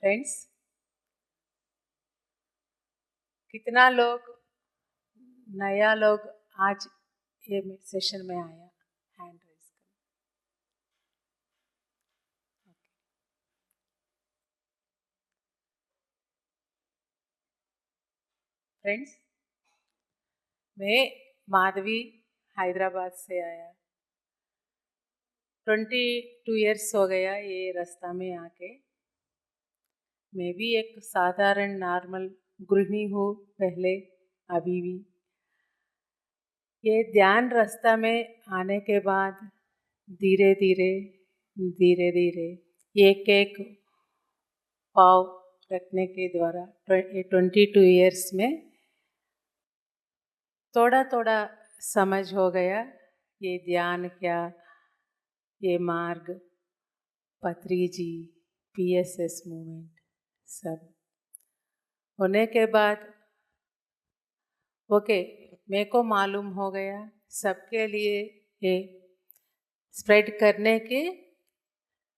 Friends, कितना लोग नया लोग आज ये सेशन में आया? हैंड रेज करो। फ्रेंड्स, मैं माधवी हैदराबाद से आया। 22 इयर्स हो गया ये रास्ता में आके। मैं भी एक साधारण नॉर्मल गृहिणी हूँ पहले, अभी भी। ये ध्यान रास्ता में आने के बाद धीरे धीरे एक एक पाव रखने के द्वारा 22 इयर्स में थोड़ा थोड़ा समझ हो गया ये ध्यान क्या, ये मार्ग, पत्री जी, PSS मूवमेंट सब होने के बाद ओके, मेरे को मालूम हो गया सबके लिए ये स्प्रेड करने के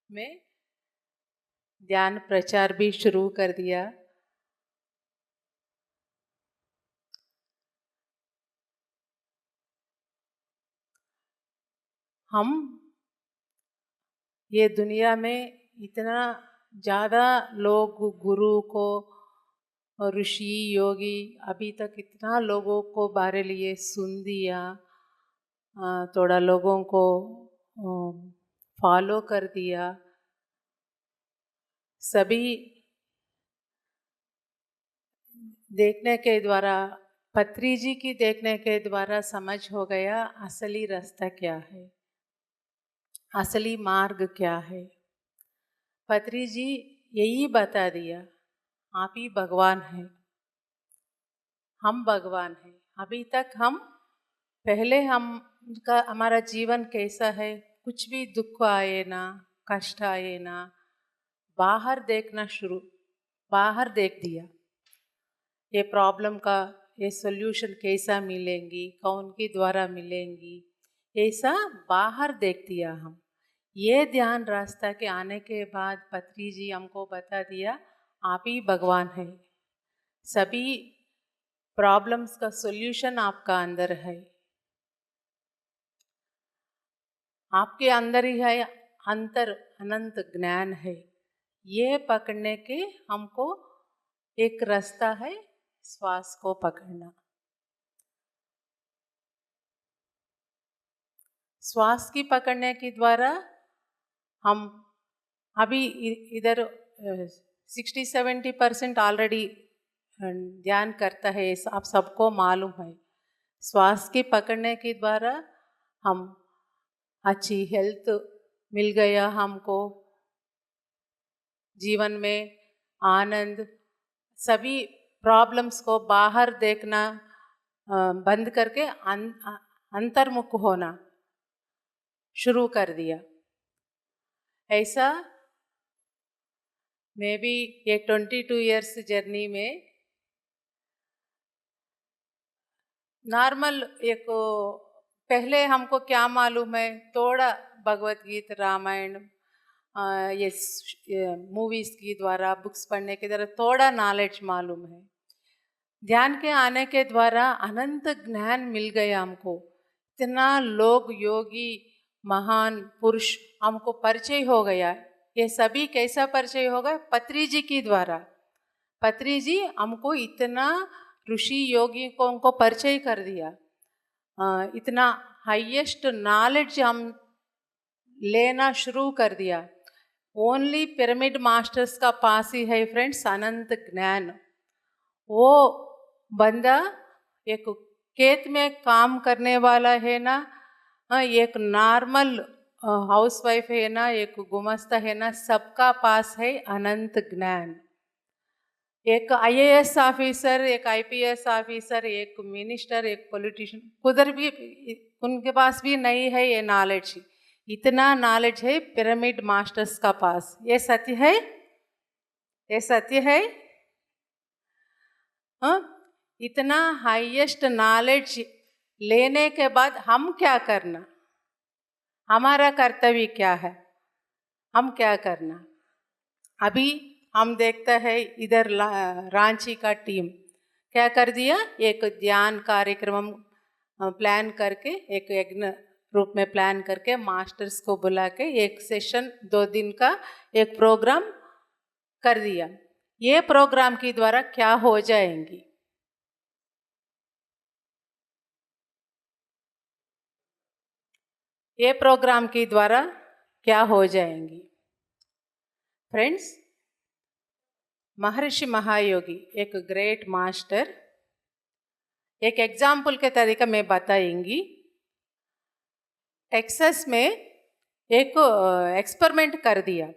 मैं ध्यान प्रचार भी शुरू कर दिया। हम ये दुनिया में इतना ज़्यादा लोग गुरु को, ऋषि, योगी, अभी तक इतना लोगों को बारे लिए सुन दिया, थोड़ा लोगों को फॉलो कर दिया। सभी देखने के द्वारा, पत्री जी की देखने के द्वारा समझ हो गया असली रास्ता क्या है, असली मार्ग क्या है। पत्री जी यही बता दिया, आप ही भगवान हैं, हम भगवान हैं। अभी तक हम पहले हमारा जीवन कैसा है, कुछ भी दुख आए ना, कष्ट आए ना, बाहर देख दिया ये प्रॉब्लम का ये सॉल्यूशन कैसा मिलेंगी, कौन के द्वारा मिलेंगी, ऐसा बाहर देख दिया हम। ये ध्यान रास्ता के आने के बाद पत्री जी हमको बता दिया आप ही भगवान है, सभी प्रॉब्लम्स का सॉल्यूशन आपका अंदर है, आपके अंदर ही है अनंत ज्ञान है। ये पकड़ने के हमको एक रास्ता है, श्वास को पकड़ना। श्वास की पकड़ने के द्वारा हम अभी इधर 60-70% ऑलरेडी ध्यान करता है, आप सबको मालूम है। श्वास की पकड़ने के द्वारा हम अच्छी हेल्थ मिल गया हमको, जीवन में आनंद, सभी प्रॉब्लम्स को बाहर देखना बंद करके अंतर्मुख होना शुरू कर दिया। ऐसा मैं भी ये 22 इयर्स जर्नी में नॉर्मल एक पहले हमको क्या मालूम है, थोड़ा भगवत गीता, रामायण, ये मूवीज़ की द्वारा, बुक्स पढ़ने के द्वारा थोड़ा नॉलेज मालूम है। ध्यान के आने के द्वारा अनंत ज्ञान मिल गया हमको। इतना लोग, योगी, महान पुरुष हमको परिचय हो गया। ये सभी कैसा परिचय होगा? पत्री जी के द्वारा। पत्री जी हमको इतना ऋषि योगी को हमको परिचय कर दिया, इतना हाईएस्ट नॉलेज हम लेना शुरू कर दिया। ओनली पिरामिड मास्टर्स का पास ही है फ्रेंड्स अनंत ज्ञान। वो बंदा एक खेत में काम करने वाला है ना, एक नॉर्मल हाउसवाइफ है ना, एक गुमस्ता है ना, सबका पास है अनंत ज्ञान। एक IAS ऑफिसर, एक IPS ऑफिसर, एक मिनिस्टर, एक पॉलिटिशियन, उधर भी उनके पास भी नहीं है ये नॉलेज। इतना नॉलेज है पिरामिड मास्टर्स का पास। ये सत्य है, ये सत्य है। इतना हाईएस्ट नॉलेज लेने के बाद हम क्या करना, हमारा कर्तव्य क्या है, हम क्या करना? अभी हम देखता है इधर रांची का टीम क्या कर दिया, एक ध्यान कार्यक्रम प्लान करके, एक यज्ञ रूप में प्लान करके मास्टर्स को बुला के एक सेशन 2 दिन का एक प्रोग्राम कर दिया। ये प्रोग्राम के द्वारा क्या हो जाएंगी, ये प्रोग्राम के द्वारा क्या हो जाएंगी फ्रेंड्स? महर्षि महायोगी एक ग्रेट मास्टर, एक एग्जाम्पल के तरीका मैं बताएंगी। टेक्सास में एक एक्सपेरिमेंट कर दिया।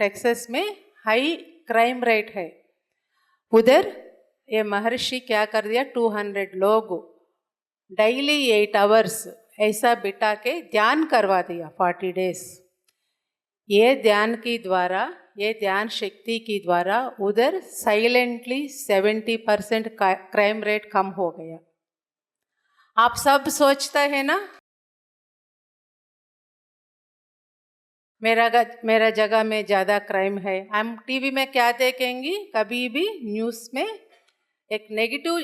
टेक्सास में हाई क्राइम रेट है, उधर ये महर्षि क्या कर दिया, 200 लोग डेली 8 आवर्स ऐसा बिठा के ध्यान करवा दिया 40 डेज। ये ध्यान के द्वारा, ये ध्यान शक्ति के द्वारा उधर साइलेंटली 70% क्राइम रेट कम हो गया। आप सब सोचता है ना, मेरा जगह में ज़्यादा क्राइम है। हम टीवी में क्या देखेंगी, कभी भी न्यूज़ में एक नेगेटिव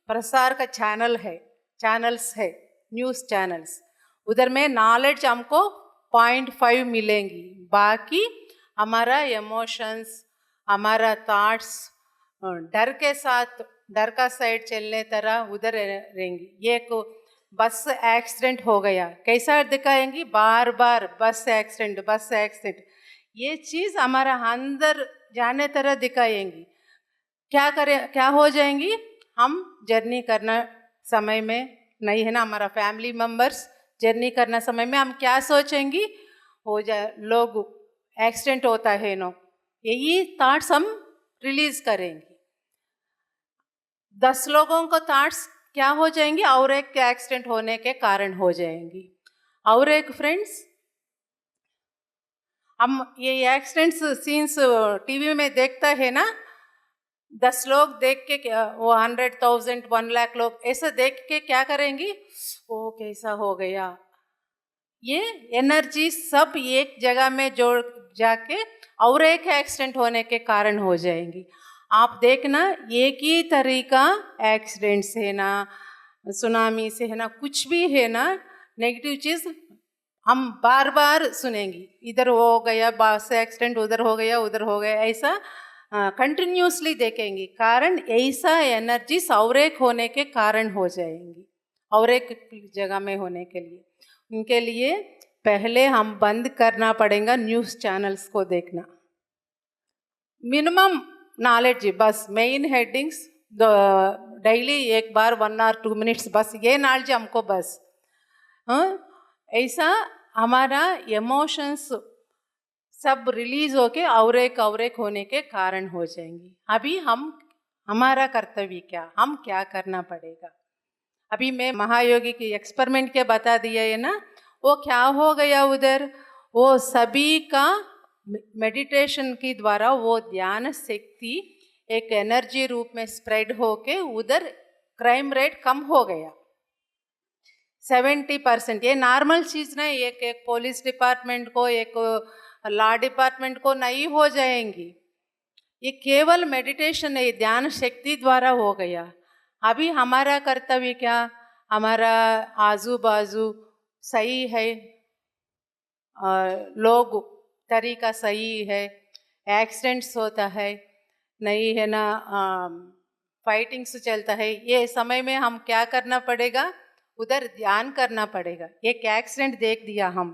प्रसार का चैनल्स है, न्यूज़ चैनल्स, उधर में नॉलेज हमको 0.5 मिलेंगी, बाकी हमारा इमोशंस, हमारा थॉट्स डर के साथ, डर का साइड चलने तरह उधर रहेंगी। ये को बस एक्सीडेंट हो गया, कैसा दिखाएंगी, बार बार बस एक्सीडेंट, ये चीज़ हमारा अंदर जाने तरह दिखाएंगी। क्या करें, क्या हो जाएंगी, हम जर्नी करना समय में नहीं है ना, हमारा फैमिली मेम्बर्स जर्नी करना समय में हम क्या सोचेंगी, हो जाए लोग एक्सीडेंट होता है नो, यही थॉट्स हम रिलीज करेंगे। 10 लोगों को थॉट्स क्या हो जाएंगी, और एक के एक्सीडेंट होने के कारण हो जाएंगी। और एक फ्रेंड्स, हम ये एक्सीडेंट्स सीन्स टीवी में देखता है ना, 10 लोग देख के वो 100,000 1 लाख लोग ऐसा देख के क्या करेंगी, वो कैसा हो गया, ये एनर्जी सब एक जगह में जोड़ जाके और एक एक्सीडेंट होने के कारण हो जाएंगी। आप देखना, एक ही तरीका एक्सीडेंट से है ना, सुनामी से है ना, कुछ भी है ना, नेगेटिव चीज़ हम बार बार सुनेंगी, इधर हो गया बस एक्सीडेंट, उधर हो गया, ऐसा कंटिन्यूसली देखेंगी। कारण ऐसा एनर्जी और एक होने के कारण हो जाएंगी, और एक जगह में होने के लिए। उनके लिए पहले हम बंद करना पड़ेगा न्यूज़ चैनल्स को देखना, मिनिमम नॉलेज, बस मेन हेडिंग्स डेली एक बार 1 और 2 मिनट्स, बस ये नॉलेज हमको बस। ऐसा हमारा इमोशंस सब रिलीज होके और एक होने के कारण हो जाएंगी। अभी हमारा कर्तव्य क्या, हम क्या करना पड़ेगा। अभी मैं महायोगी की एक्सपेरिमेंट के बता दिया है ना, वो क्या हो गया उधर, वो सभी का मेडिटेशन के द्वारा वो ध्यान शक्ति एक एनर्जी रूप में स्प्रेड होके उधर क्राइम रेट कम हो गया 70%। ये नॉर्मल चीज़ नहीं, एक पुलिस डिपार्टमेंट को, एक लॉ डिपार्टमेंट को नहीं हो जाएंगी, ये केवल मेडिटेशन है, ध्यान शक्ति द्वारा हो गया। अभी हमारा कर्तव्य क्या, हमारा आजू बाजू सही है, लोग तरीका सही है, एक्सीडेंट्स होता है नहीं है ना, फाइटिंग्स चलता है, ये समय में हम क्या करना पड़ेगा, उधर ध्यान करना पड़ेगा। एक एक्सीडेंट देख दिया हम,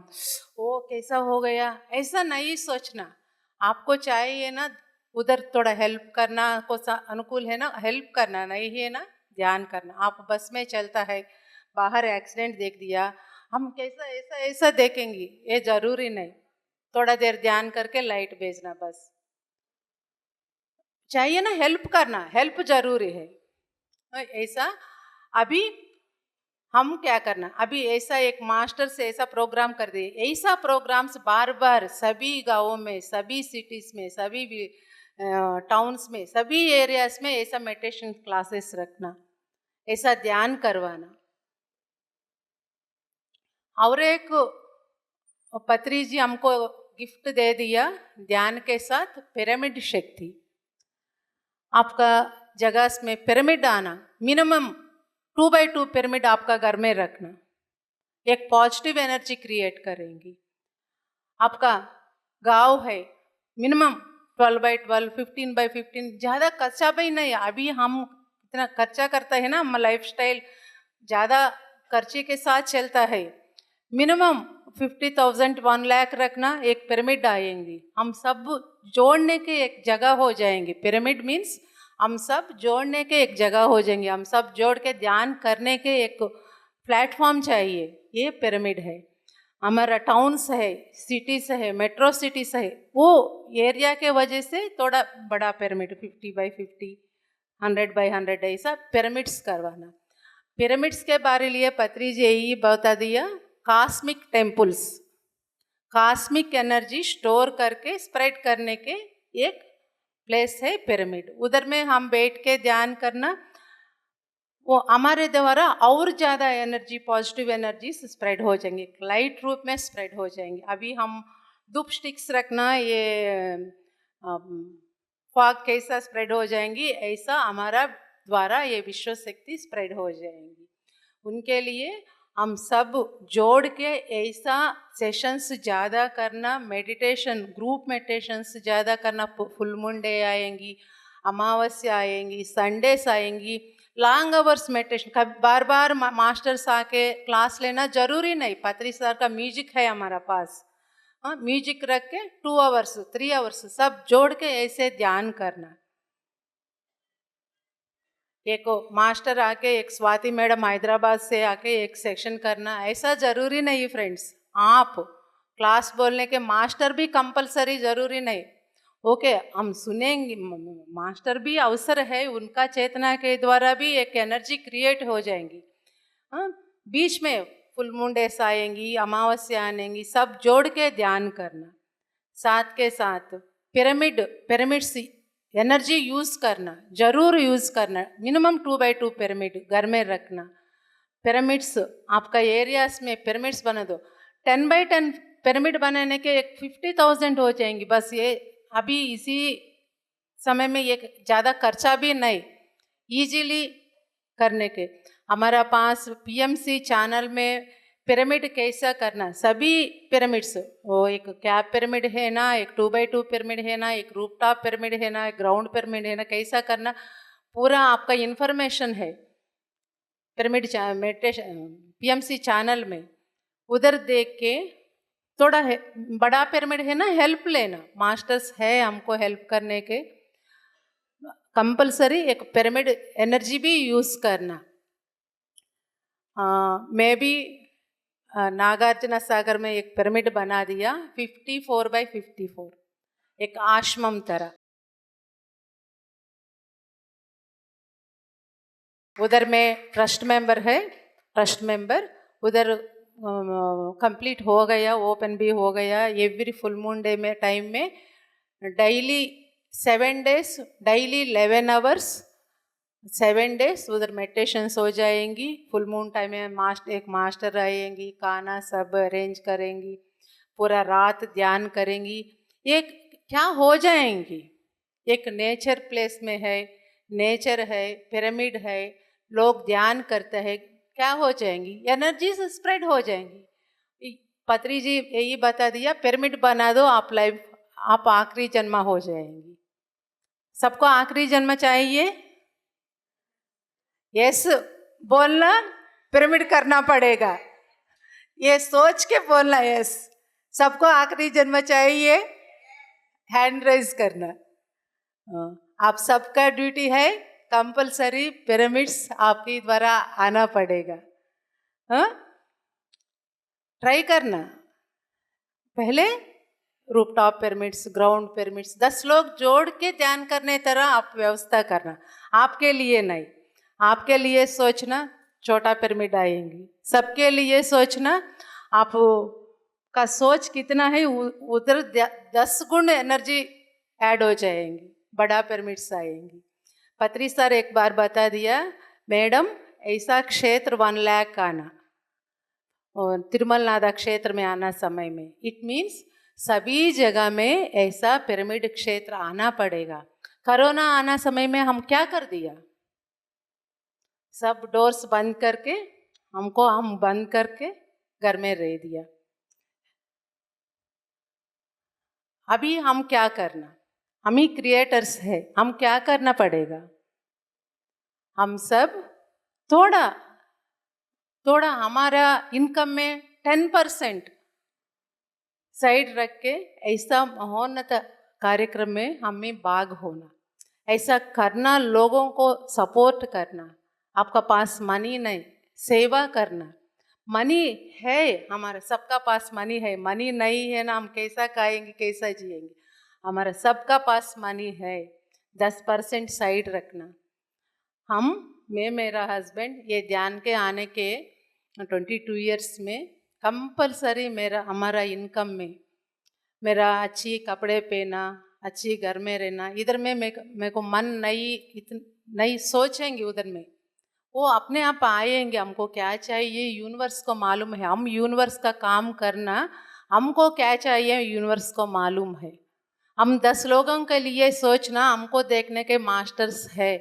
वो कैसा हो गया, ऐसा नहीं सोचना। आपको चाहिए ना उधर थोड़ा हेल्प करना, को अनुकूल है ना हेल्प करना, नहीं है ना ध्यान करना। आप बस में चलता है, बाहर एक्सीडेंट देख दिया, हम कैसा ऐसा देखेंगे, ये जरूरी नहीं, थोड़ा देर ध्यान करके लाइट भेजना बस। चाहिए ना हेल्प करना, हेल्प जरूरी है ऐसा। अभी हम क्या करना, अभी ऐसा एक मास्टर से ऐसा प्रोग्राम कर दिए, ऐसा प्रोग्राम्स बार बार सभी गाँवों में, सभी सिटीज़ में, सभी टाउन्स में, सभी एरियाज में ऐसा मेडिटेशन क्लासेस रखना, ऐसा ध्यान करवाना। और एक पत्री जी हमको गिफ्ट दे दिया ध्यान के साथ पिरामिड शक्ति। आपका जगह में पिरामिड आना, मिनिमम 2x2 पिरामिड आपका घर में रखना, एक पॉजिटिव एनर्जी क्रिएट करेंगी। आपका गांव है, मिनिमम 12x12, 15x15, ज़्यादा खर्चा भी नहीं। अभी हम इतना खर्चा करता है ना, हम लाइफस्टाइल ज़्यादा खर्चे के साथ चलता है। मिनिमम 50,000 1 लाख रखना, एक पिरामिड आएंगी। हम सब जोड़ने के एक जगह हो जाएंगे। पिरामिड मीन्स हम सब जोड़ने के एक जगह हो जाएंगे। हम सब जोड़ के ध्यान करने के एक प्लेटफॉर्म चाहिए, ये पिरामिड है। हमारा टाउन्स है, सिटीज़ है, मेट्रो सिटीज़ है, वो एरिया के वजह से थोड़ा बड़ा पिरामिड 50x50, 100x100 ऐसा पिरामिड्स करवाना। पिरामिड्स के बारे लिए पत्री जी यही बता दिया, cosmic temples, cosmic energy store करके स्प्रेड करने के एक प्लेस है पिरामिड। उधर में हम बैठ के ध्यान करना, वो हमारे द्वारा और ज़्यादा एनर्जी, पॉजिटिव एनर्जी स्प्रेड हो जाएंगी, लाइट रूप में स्प्रेड हो जाएंगी। अभी हम धूप स्टिक्स रखना, ये फॉग कैसा स्प्रेड हो जाएंगी, ऐसा हमारा द्वारा ये विश्व शक्ति स्प्रेड हो जाएंगी। उनके लिए हम सब जोड़ के ऐसा सेशंस ज़्यादा करना, मेडिटेशन, ग्रुप मेडिटेशंस ज़्यादा करना। फुल मून डे आएंगी, अमावस्या आएंगी, संडेस आएंगी, लॉन्ग आवर्स मेडिटेशन। बार बार मास्टर्स आके क्लास लेना जरूरी नहीं। पत्री सर का म्यूजिक है हमारा पास, हाँ, म्यूजिक रख के 2 आवर्स 3 आवर्स सब जोड़ के ऐसे ध्यान करना। एक मास्टर आके, एक स्वाति मैडम हैदराबाद से आके एक सेक्शन करना, ऐसा ज़रूरी नहीं फ्रेंड्स। आप क्लास बोलने के मास्टर भी कंपलसरी ज़रूरी नहीं। ओके, हम सुनेंगे, मास्टर भी अवसर है, उनका चेतना के द्वारा भी एक एनर्जी क्रिएट हो जाएंगी। हाँ, बीच में फुल मून डेज आएंगी, अमावस्या आएंगी, सब जोड़ के ध्यान करना। साथ के साथ पिरामिड्स एनर्जी यूज़ करना, ज़रूर यूज़ करना। मिनिमम 2x2 पिरामिड घर में रखना। पिरामिड्स आपका एरियाज में पिरामिड्स बना दो। 10x10 पिरामिड बनाने के एक 50,000 हो जाएंगी बस। ये अभी इसी समय में ये ज़्यादा खर्चा भी नहीं, ईजीली करने के। हमारा पास पीएमसी चैनल में पिरामिड कैसा करना, सभी पिरामिड्स, वो एक कैप पिरामिड है ना, एक 2x2 पिरामिड है ना, एक रूफटॉप पिरामिड है ना, एक ग्राउंड पिरामिड है ना, कैसा करना पूरा आपका इन्फॉर्मेशन है पिरामिड मेडिटेशन पीएमसी चैनल में। उधर देख के थोड़ा है, बड़ा पिरामिड है ना, हेल्प लेना, मास्टर्स है हमको हेल्प करने के। कंपलसरी एक पिरामिड एनर्जी भी यूज़ करना। मैं भी नागार्जुन सागर में एक पिरामिड बना दिया 54x54, एक आश्रम तरह। उधर में ट्रस्ट मेंबर है, ट्रस्ट मेंबर उधर कंप्लीट हो गया, ओपन भी हो गया। एवरी फुल मून डे में टाइम में daily 7 days, daily 11 hours 7 days उधर मेडिटेशंस हो जाएंगी। फुल मून टाइम में एक मास्टर आएंगी, खाना सब अरेंज करेंगी, पूरा रात ध्यान करेंगी। एक क्या हो जाएंगी, एक नेचर प्लेस में है, नेचर है, पिरामिड है, लोग ध्यान करते हैं, क्या हो जाएंगी, एनर्जी से स्प्रेड हो जाएंगी। पत्री जी यही बता दिया, पिरामिड बना दो, आप आखिरी जन्म हो जाएंगी। सबको आखिरी जन्म चाहिए, यस बोलना, पिरामिड करना पड़ेगा, ये सोच के बोलना यस। सबको आखिरी जन्म चाहिए, हैंड रेज करना। आप सबका ड्यूटी है, कंपलसरी पिरामिड्स आपके द्वारा आना पड़ेगा। हाँ, ट्राई करना। पहले रूफटॉप पिरामिड्स, ग्राउंड पिरामिड्स 10 लोग जोड़ के ध्यान करने तरह आप व्यवस्था करना। आपके लिए नहीं, आपके लिए सोचना छोटा पिरामिड आएंगी, सबके लिए सोचना। आप का सोच कितना है, उधर 10 गुण एनर्जी ऐड हो जाएंगी, बड़ा पिरामिड्स आएंगी। पत्री सर एक बार बता दिया, मैडम ऐसा क्षेत्र 1 लाख आना, और तिरुमल नादा क्षेत्र में आना समय में, इट मीन्स सभी जगह में ऐसा पिरामिड क्षेत्र आना पड़ेगा। कोरोना आना समय में हम क्या कर दिया? सब डोर्स बंद करके हम बंद करके घर में रह दिया। अभी हम क्या करना? हम ही क्रिएटर्स है, हम क्या करना पड़ेगा? हम सब थोड़ा थोड़ा हमारा इनकम में 10% साइड रख के ऐसा महोन्नत कार्यक्रम में हमें भाग होना, ऐसा करना, लोगों को सपोर्ट करना। आपका पास मनी नहीं, सेवा करना। मनी है, हमारा सबका पास मनी है, मनी नहीं है ना, हम कैसा खाएंगे, कैसा जिएंगे? हमारा सबका पास मनी है, 10% साइड रखना। मैं मेरा हस्बैंड ये ध्यान के आने के 22 ईयर्स में कंपलसरी हमारा इनकम में मेरा अच्छी कपड़े पहना, अच्छी घर में रहना, इधर में मेरे को मन नहीं सोचेंगे उधर में, वो अपने आप आएंगे। हमको क्या चाहिए यूनिवर्स को मालूम है, हम यूनिवर्स का काम करना, हमको क्या चाहिए यूनिवर्स को मालूम है। हम 10 लोगों के लिए सोचना, हमको देखने के मास्टर्स है।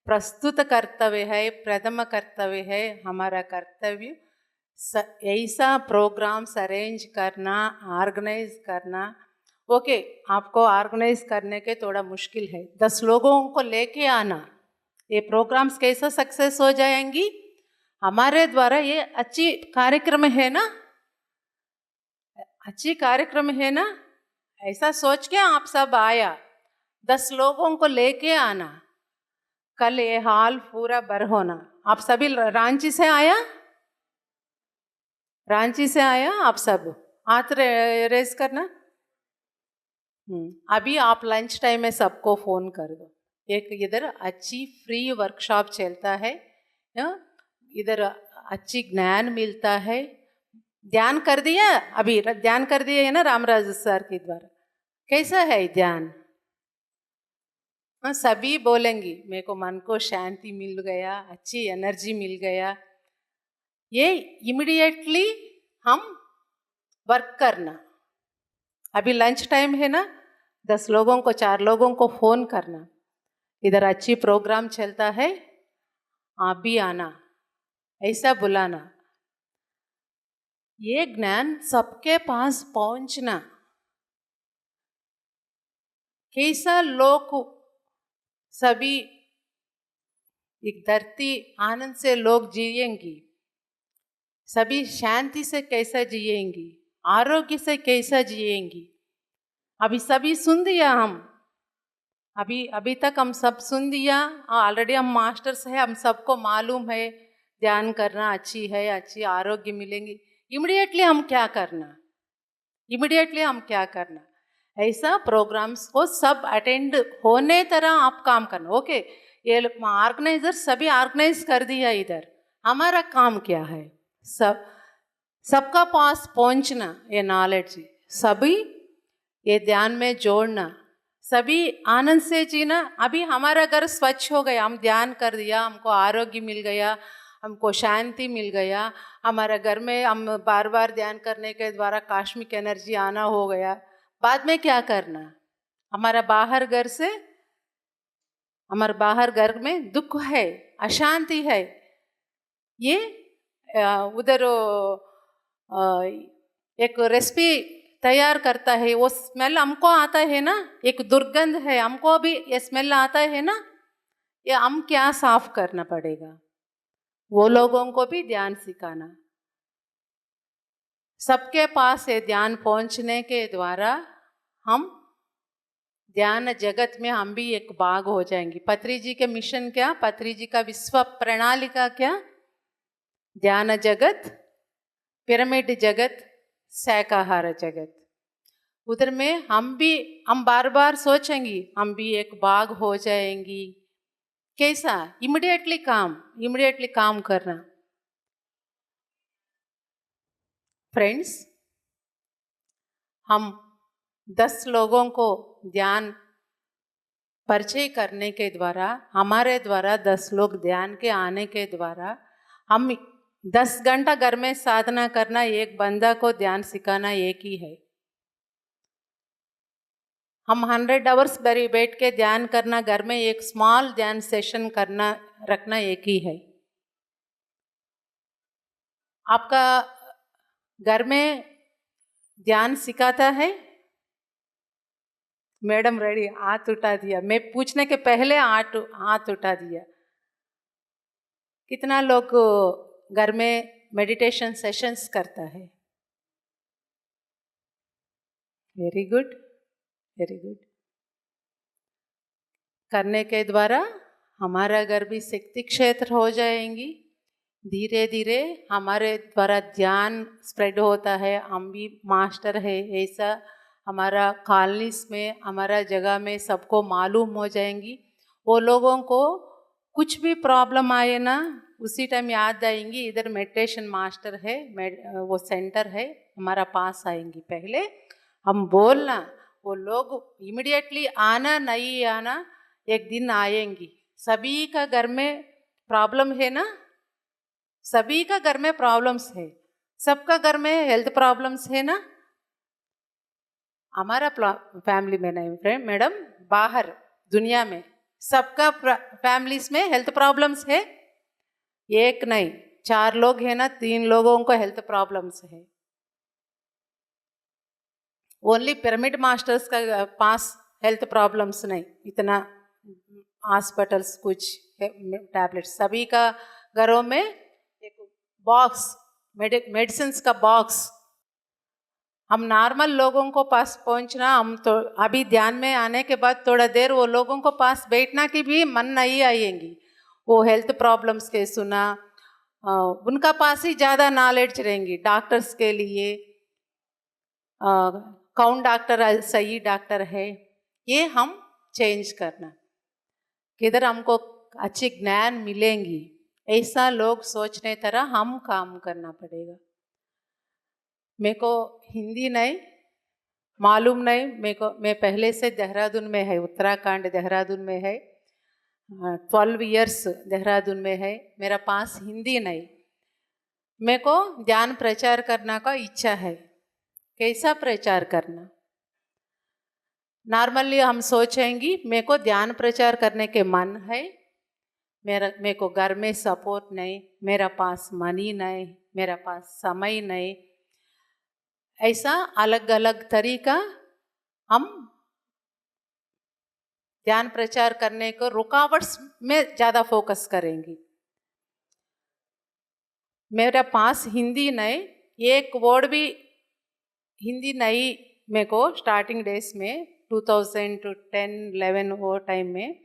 प्रस्तुत कर्तव्य है, प्रथम कर्तव्य है हमारा कर्तव्य। ऐसा प्रोग्राम्स अरेंज करना, ऑर्गेनाइज करना। ओके, आपको ऑर्गेनाइज करने के थोड़ा मुश्किल है, 10 लोगों को लेके आना। ये प्रोग्राम्स कैसे सक्सेस हो जाएंगी? हमारे द्वारा ये अच्छी कार्यक्रम है ना, अच्छी कार्यक्रम है ना, ऐसा सोच के आप सब आया, 10 लोगों को लेके आना। कल ये हाल पूरा भर होना। आप सभी रांची से आया? रांची से आया आप सब? हाथ रेस करना। अभी आप लंच टाइम में सबको फ़ोन कर दो। एक इधर अच्छी फ्री वर्कशॉप चलता है, इधर अच्छी ज्ञान मिलता है। ध्यान कर दिया? अभी ध्यान कर दिया है ना रामराज सर के द्वारा? कैसा है ध्यान? सभी बोलेंगी मेरे को मन को शांति मिल गया, अच्छी एनर्जी मिल गया। ये इमीडिएटली हम वर्क करना। अभी लंच टाइम है ना, 10 लोगों को, 4 लोगों को फ़ोन करना, इधर अच्छी प्रोग्राम चलता है, आप भी आना, ऐसा बुलाना। ये ज्ञान सबके पास पहुंचना। कैसा लोग सभी एक धरती आनंद से लोग जिएंगी, सभी शांति से कैसा जिएंगी, आरोग्य से कैसा जिएंगी। अभी सभी सुन दिया हम, अभी तक हम सब सुन दिया। ऑलरेडी हम मास्टर्स है, हम सबको मालूम है ध्यान करना अच्छी है, अच्छी आरोग्य मिलेंगी। इमीडिएटली हम क्या करना? इमीडिएटली हम क्या करना? ऐसा प्रोग्राम्स को सब अटेंड होने तरह आप काम करना। ओके, ये ऑर्गेनाइजर सभी ऑर्गेनाइज कर दिया, इधर हमारा काम क्या है? सबका पास पहुंचना, ये नॉलेज सभी ये ध्यान में जोड़ना, सभी आनंद से जीना। अभी हमारा घर स्वच्छ हो गया, हम ध्यान कर दिया, हमको आरोग्य मिल गया, हमको शांति मिल गया। हमारा घर में हम बार बार ध्यान करने के द्वारा कॉस्मिक एनर्जी आना हो गया। बाद में क्या करना? हमारा बाहर घर में दुख है, अशांति है, ये उधर एक रेसिपी तैयार करता है, वो स्मेल हमको आता है ना, एक दुर्गंध है, हमको भी ये स्मेल आता है ना, ये हम क्या साफ करना पड़ेगा? वो लोगों को भी ध्यान सिखाना। सबके पास ये ध्यान पहुंचने के द्वारा हम ध्यान जगत में हम भी एक भाग हो जाएंगे। पत्री जी के मिशन क्या? पत्री जी का विश्व प्रणाली का क्या? ध्यान जगत, पिरामिड जगत, शाकाहार जगत। उधर में हम बार बार सोचेंगी, हम भी एक भाग हो जाएंगी। कैसा? इमीडिएटली काम करना। फ्रेंड्स, हम 10 लोगों को ध्यान परिचय करने के द्वारा, हमारे द्वारा 10 लोग ध्यान के आने के द्वारा हम 10 घंटा घर में साधना करना, एक बंदा को ध्यान सिखाना एक ही है। हम 100 आवर्स बैठ के ध्यान करना, घर में एक स्मॉल ध्यान सेशन करना रखना एक ही है। आपका घर में ध्यान सिखाता है? मैडम रेडी, हाथ उठा दिया। मैं पूछने के पहले हाथ उठा दिया। कितना लोग घर में मेडिटेशन सेशंस करता है? Very good, very good. करने के द्वारा हमारा घर भी शक्ति क्षेत्र हो जाएंगी। धीरे धीरे हमारे द्वारा ध्यान स्प्रेड होता है। हम भी मास्टर है ऐसा हमारा कॉलोनीज में, हमारा जगह में सबको मालूम हो जाएंगी। वो लोगों को कुछ भी प्रॉब्लम आए ना, उसी टाइम याद आएंगी इधर मेडिटेशन मास्टर है, वो सेंटर है, हमारा पास आएंगी। पहले हम बोलना, वो लोग इमिडिएटली आना नहीं आना, एक दिन आएंगी। सभी का घर में प्रॉब्लम है ना, सभी का घर में प्रॉब्लम्स है, सबका घर में हेल्थ प्रॉब्लम्स है ना। हमारा फैमिली में नहीं फ्रेंड मैडम, बाहर दुनिया में सबका फैमिलीज में हेल्थ प्रॉब्लम्स है। एक नहीं, 4 लोग है ना, 3 लोगों को हेल्थ प्रॉब्लम्स है। ओनली पिरामिड मास्टर्स का पास हेल्थ प्रॉब्लम्स नहीं, इतना हॉस्पिटल्स कुछ टैबलेट्स, सभी का घरों में एक बॉक्स मेडिसिन का बॉक्स। हम नॉर्मल लोगों को पास पहुंचना, हम तो अभी ध्यान में आने के बाद थोड़ा देर वो लोगों को पास बैठना की भी मन नहीं आएंगी। वो हेल्थ प्रॉब्लम्स के सुना, उनका पास ही ज़्यादा नॉलेज रहेंगी। डॉक्टर्स के लिए कौन डॉक्टर सही डॉक्टर है, ये हम चेंज करना, किधर हमको अच्छी ज्ञान मिलेंगी, ऐसा लोग सोचने तरह हम काम करना पड़ेगा। मेरे को हिंदी नहीं मालूम नहीं, मैं पहले से देहरादून में है, उत्तराखंड देहरादून में है, 12 इयर्स देहरादून में है। मेरा पास हिंदी नहीं। मेरे को ध्यान प्रचार करना का इच्छा है। कैसा प्रचार करना? नॉर्मली हम सोचेंगी मेरे को ध्यान प्रचार करने के मन है, मेरे को घर में सपोर्ट नहीं, मेरा पास मनी नहीं, मेरा पास समय नहीं, ऐसा अलग अलग तरीका हम ध्यान प्रचार करने को रुकावट्स में ज़्यादा फोकस करेंगी। मेरा पास हिंदी नहीं, एक वर्ड भी हिंदी नहीं। मेरे को स्टार्टिंग डेज में 2010-11 वो टाइम में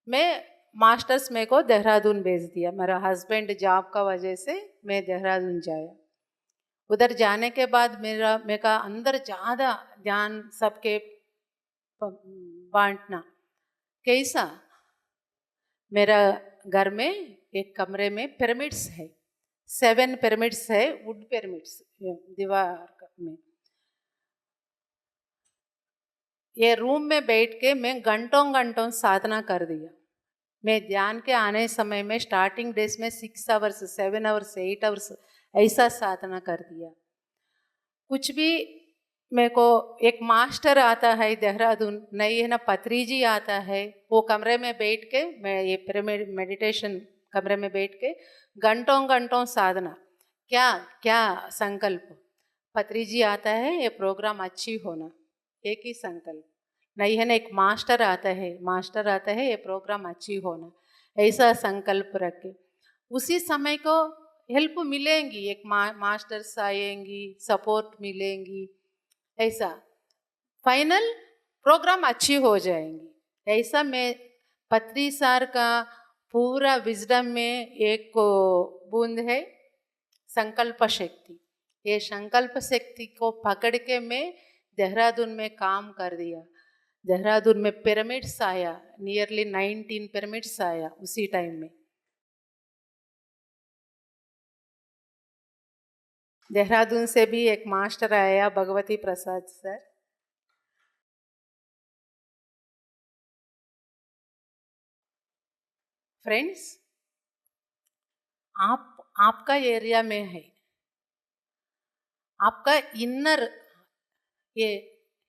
मैं मास्टर्स मेरे को देहरादून भेज दिया। मेरा हस्बैंड जॉब का वजह से मैं देहरादून जाया। उधर जाने के बाद मेरा अंदर ज़्यादा ध्यान सबके बांटना। कैसा? मेरा घर में एक कमरे में पिरामिड्स है, 7 पिरामिड्स है, वुड पिरामिड्स दीवार में। ये रूम में बैठ के मैं घंटों घंटों साधना कर दिया। मैं ध्यान के आने समय में स्टार्टिंग डेज में 6 आवर्स 7 आवर्स 8 आवर्स ऐसा साधना कर दिया। कुछ भी मेरे को एक मास्टर आता है देहरादून नहीं है ना, पत्री जी आता है, वो कमरे में बैठ के मैं ये पिरामिड मेडिटेशन कमरे में बैठ के घंटों घंटों साधना। क्या क्या संकल्प? पत्री जी आता है, ये प्रोग्राम अच्छी होना, एक ही संकल्प नहीं है ना। एक मास्टर आता है, ये प्रोग्राम अच्छी होना, ऐसा संकल्प रखे। उसी समय को हेल्प मिलेंगी, एक मास्टर्स आएंगी, सपोर्ट मिलेंगी, ऐसा फाइनल प्रोग्राम अच्छी हो जाएंगी। ऐसा मैं पत्री सार का पूरा विजडम में एक बूंद है संकल्प शक्ति। ये संकल्प शक्ति को पकड़ के मैं देहरादून में काम कर दिया। देहरादून में पिरामिड्स आया, नियरली 19 पिरामिड्स आया उसी टाइम में। देहरादून से भी एक मास्टर आया, भगवती प्रसाद सर। फ्रेंड्स, आपका एरिया में है, आपका इनर ये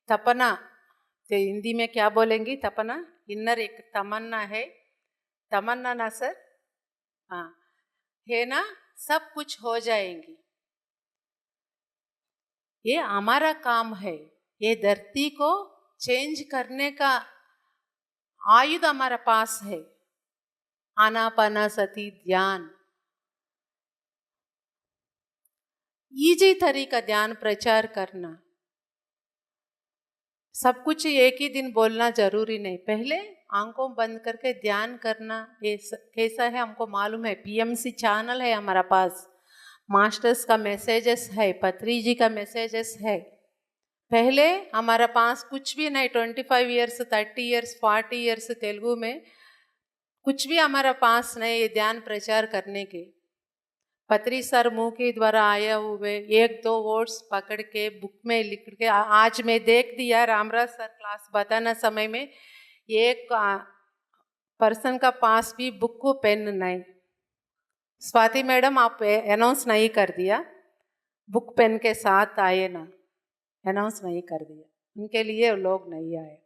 तपना तो हिंदी में क्या बोलेंगी तपना? इनर एक तमन्ना है, तमन्ना ना सर? हाँ, है ना, सब कुछ हो जाएंगी। ये हमारा काम है, ये धरती को चेंज करने का आयुध हमारा पास है, आनापानासति ध्यान। इजी तरीका ध्यान प्रचार करना। सब कुछ एक ही दिन बोलना जरूरी नहीं, पहले आंखों बंद करके ध्यान करना। ये कैसा है हमको मालूम है, पीएमसी चैनल है हमारा पास, मास्टर्स का मैसेजेस है, पत्री जी का मैसेजेस है। पहले हमारा पास कुछ भी नहीं, 25 ईयर्स 30 ईयर्स 40 ईयर्स तेलुगु में कुछ भी हमारा पास नहीं ये ध्यान प्रचार करने के। पत्री सर मुंह के द्वारा आया हुए एक दो वर्ड्स पकड़ के बुक में लिख के, आज मैं देख दिया रामराज सर क्लास बताना समय में एक पर्सन का पास भी बुक को पेन नहीं। स्वाति मैडम आप अनाउंस नहीं कर दिया, बुक पेन के साथ आए ना, अनाउंस नहीं कर दिया, उनके लिए लोग नहीं आए।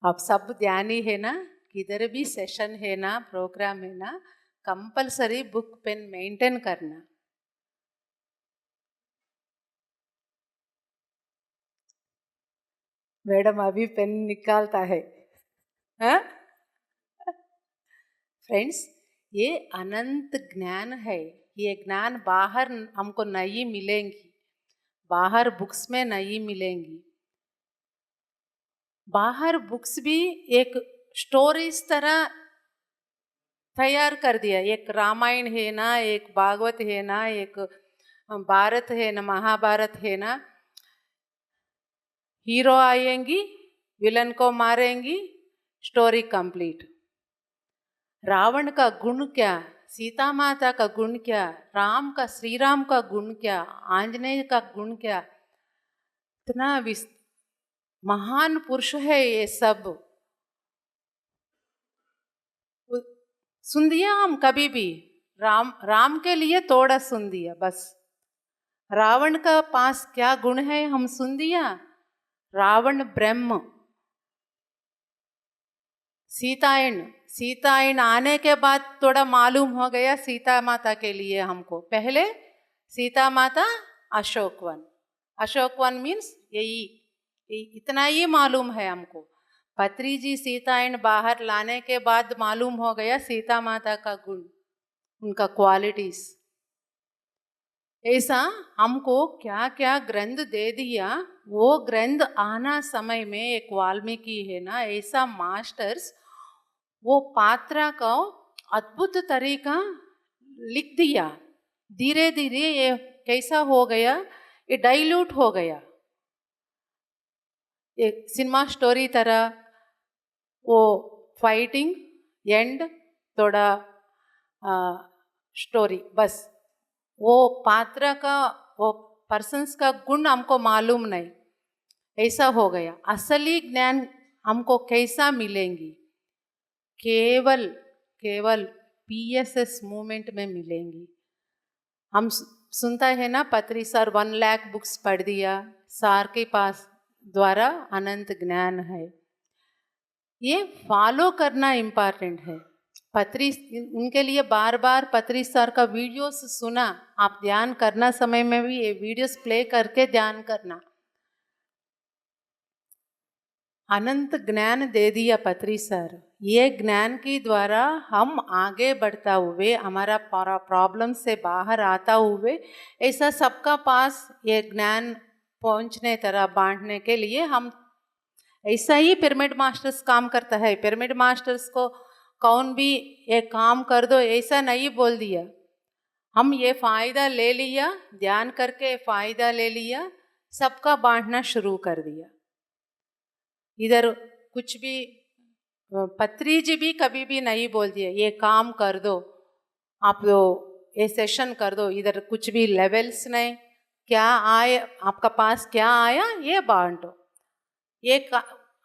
आप सब ध्यानी है ना, किधर भी सेशन है ना, प्रोग्राम है ना, कंपलसरी बुक पेन मेंटेन करना। मैडम अभी पेन निकालता है, हाँ? फ्रेंड्स, ये अनंत ज्ञान है, ये ज्ञान बाहर हमको नहीं मिलेंगी, बाहर बुक्स में नहीं मिलेंगी। बाहर बुक्स भी एक स्टोरीज तरह तैयार कर दिया, एक रामायण है ना, एक भागवत है ना, एक भारत है ना, महाभारत है ना, हीरो आएंगी, विलन को मारेंगी, स्टोरी कंप्लीट। रावण का गुण क्या, सीता माता का गुण क्या, राम का, श्री राम का गुण क्या, आंजनेय का गुण क्या, इतना महान पुरुष है ये सब। सुन दिया हम कभी भी, राम के लिए थोड़ा सुन दिया बस। रावण का पास क्या गुण है हम सुन दिया, रावण ब्रह्म। सीतायन आने के बाद थोड़ा मालूम हो गया सीता माता के लिए हमको। पहले सीता माता अशोकवन मीन्स यही इतना ही मालूम है हमको। पत्री जी सीतायन बाहर लाने के बाद मालूम हो गया सीता माता का गुण, उनका क्वालिटीज। ऐसा हमको क्या क्या ग्रंथ दे दिया, वो ग्रंथ आना समय में एक वाल्मीकि है ना, ऐसा मास्टर्स वो पात्रा का अद्भुत तरीका लिख दिया। धीरे धीरे ये कैसा हो गया, ये डाइल्यूट हो गया, एक सिनेमा स्टोरी तरह। वो फाइटिंग एंड थोड़ा स्टोरी बस, वो पात्र का, वो पर्सन्स का गुण हमको मालूम नहीं, ऐसा हो गया। असली ज्ञान हमको कैसा मिलेंगी, केवल पीएसएस मूवमेंट में मिलेंगी। हम सुनता है ना, पत्री सर 1 लाख बुक्स पढ़ दिया, सार के पास द्वारा अनंत ज्ञान है, ये फॉलो करना इम्पॉर्टेंट है। पत्री उनके लिए बार बार पत्री सर का वीडियोस सुना, आप ध्यान करना समय में भी ये वीडियोस प्ले करके ध्यान करना। अनंत ज्ञान दे दिया पत्री सर, ये ज्ञान के द्वारा हम आगे बढ़ता हुए, हमारा प्रॉब्लम से बाहर आता हुए, ऐसा सबका पास ये ज्ञान पहुंचने तरह बांटने के लिए हम, ऐसा ही पिरामिड मास्टर्स काम करता है। पिरामिड मास्टर्स को कौन भी ये काम कर दो ऐसा नहीं बोल दिया, हम ये फ़ायदा ले लिया, ध्यान करके फ़ायदा ले लिया, सबका बांटना शुरू कर दिया। इधर कुछ भी पत्री जी भी कभी भी नहीं बोल दिया ये काम कर दो, आप ये सेशन कर दो, इधर कुछ भी लेवल्स नहीं, क्या आए आपका पास, क्या आया ये बांटो। ये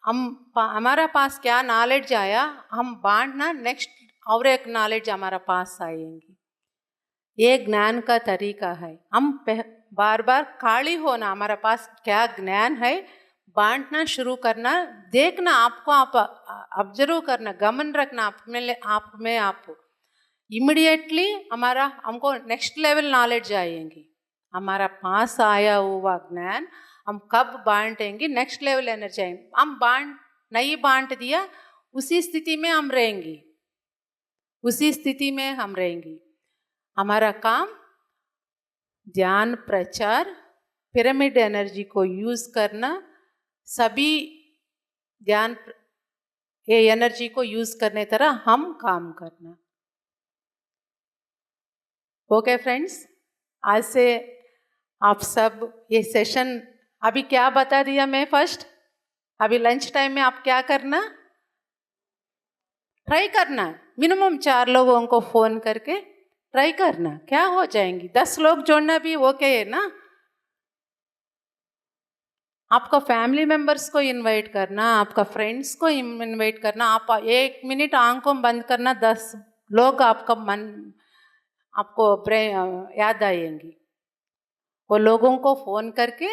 हमारा पास क्या नॉलेज आया हम बांटना, नेक्स्ट और एक नॉलेज हमारा पास आएंगी। ये ज्ञान का तरीका है। हम बार बार खाली होना, हमारा पास क्या ज्ञान है बांटना शुरू करना, देखना, आपको आप ऑब्जर्व करना, गमन रखना आप में आप इमीडिएटली हमको नेक्स्ट लेवल नॉलेज आएंगी। हमारा पास आया हुआ ज्ञान हम कब बांटेंगे, नेक्स्ट लेवल एनर्जी आएंगे। हम नहीं बांट दिया, उसी स्थिति में हम रहेंगे, उसी स्थिति में हम रहेंगे। हमारा काम ध्यान प्रचार, पिरामिड एनर्जी को यूज करना, सभी ध्यान ये एनर्जी को यूज करने तरह हम काम करना। ओके फ्रेंड्स, आज से आप सब ये सेशन अभी क्या बता दिया मैं फर्स्ट, अभी लंच टाइम में आप क्या करना, ट्राई करना, मिनिमम 4 लोगों को फोन करके ट्राई करना, क्या हो जाएंगी। 10 लोग जोड़ना भी ओके है ना। आपका फैमिली मेंबर्स को इनवाइट करना, आपका फ्रेंड्स को इनवाइट करना। आप 1 मिनट आंखों बंद करना, 10 लोग आपको याद आएंगी। वो लोगों को फोन करके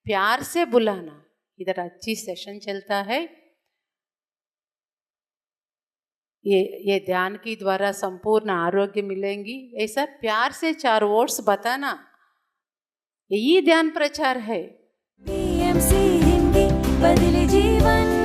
प्यार से बुलाना, इधर अच्छी सेशन चलता है, ये ध्यान के द्वारा संपूर्ण आरोग्य मिलेंगी, ऐसा प्यार से 4 वर्ड्स बताना, यही ध्यान प्रचार है। PMC हिंदी बदले जीवन।